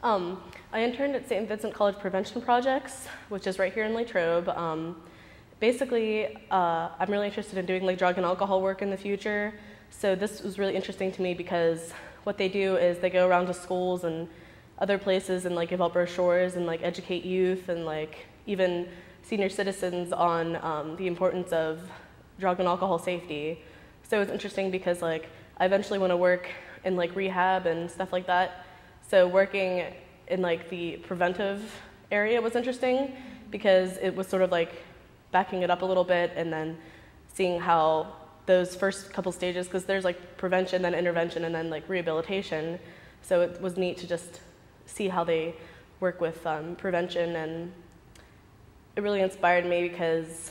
I interned at St. Vincent College Prevention Projects, which is right here in Latrobe. Basically, I'm really interested in doing like drug and alcohol work in the future. So this was really interesting to me because what they do is they go around to schools and other places and like give out brochures and like educate youth and like even senior citizens on the importance of drug and alcohol safety. So it's interesting because like I eventually want to work in like rehab and stuff like that. So working in like the preventive area was interesting because it was sort of like backing it up a little bit and then seeing how those first couple stages, because there's like prevention, then intervention, and then like rehabilitation. So it was neat to just see how they work with prevention, and it really inspired me because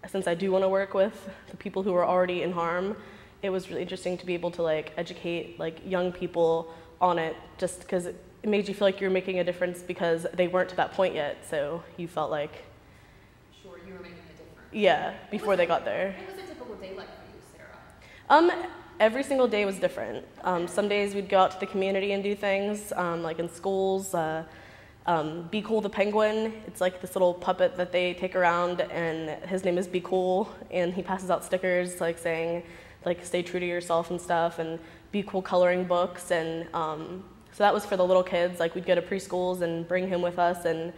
since I do want to work with the people who are already in harm, it was really interesting to be able to like educate like young people on it, just because it made you feel like you're making a difference because they weren't to that point yet, so you felt like sure you were making a difference. Yeah, before they got there. What was a typical day like for you, Sarah? Every single day was different. Some days we'd go out to the community and do things, like in schools. Be Cool the Penguin, it's like this little puppet that they take around, and his name is Be Cool, and he passes out stickers like saying, like, stay true to yourself and stuff, and Be Cool coloring books, and so that was for the little kids. Like, we'd go to preschools and bring him with us, and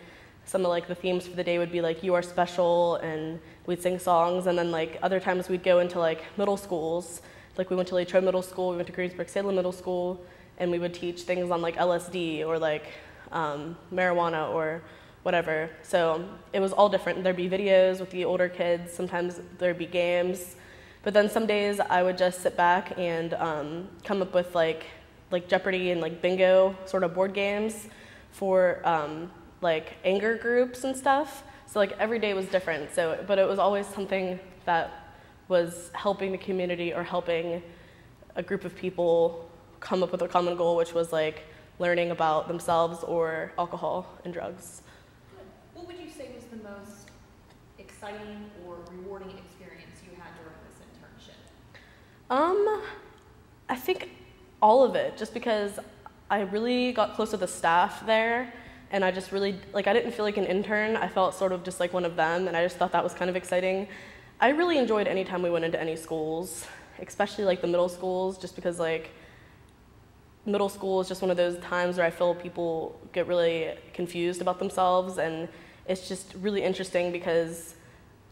some of like the themes for the day would be like, you are special, and we'd sing songs, and then like other times we'd go into like middle schools. Like we went to Latrobe Middle School, we went to Greensburg-Salem Middle School, and we would teach things on like LSD or like marijuana or whatever. So it was all different. There'd be videos with the older kids, sometimes there'd be games, but then some days I would just sit back and come up with like Jeopardy and like bingo sort of board games for like anger groups and stuff. So like every day was different. So, but it was always something that was helping the community or helping a group of people come up with a common goal, which was like learning about themselves or alcohol and drugs. Good. What would you say was the most exciting or rewarding experience you had during this internship? I think all of it, just because I really got close to the staff there, and I just really, like, I didn't feel like an intern. I felt sort of just like one of them, and I just thought that was kind of exciting. I really enjoyed any time we went into any schools, especially like the middle schools, just because like middle school is just one of those times where I feel people get really confused about themselves, and it's just really interesting because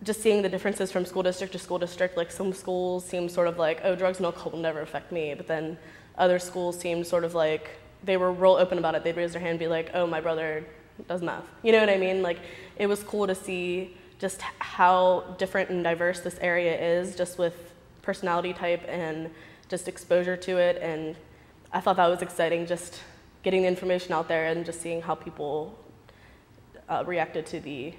just seeing the differences from school district to school district, like some schools seem sort of like, oh, drugs and alcohol will never affect me, but then other schools seemed sort of like, they were real open about it. They'd raise their hand and be like, oh, my brother does meth. You know what I mean? Like, it was cool to see just how different and diverse this area is, just with personality type and just exposure to it. And I thought that was exciting, just getting the information out there and just seeing how people reacted to the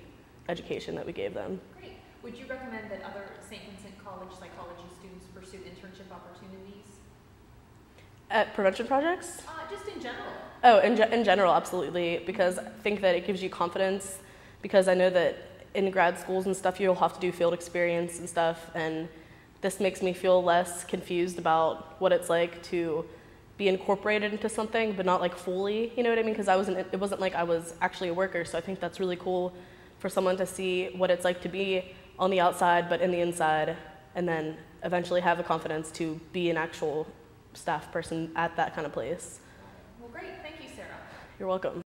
education that we gave them. Great. Would you recommend that other St. Vincent College psychology students pursue internship opportunities? At prevention projects? Just in general. Oh, in general, absolutely, because I think that it gives you confidence, because I know that in grad schools and stuff, you'll have to do field experience and stuff, and this makes me feel less confused about what it's like to be incorporated into something, but not like fully, you know what I mean? Because it wasn't like I was actually a worker, so I think that's really cool for someone to see what it's like to be on the outside, but in the inside, and then eventually have the confidence to be an actual staff person at that kind of place. Well, great. Thank you, Sarah. You're welcome.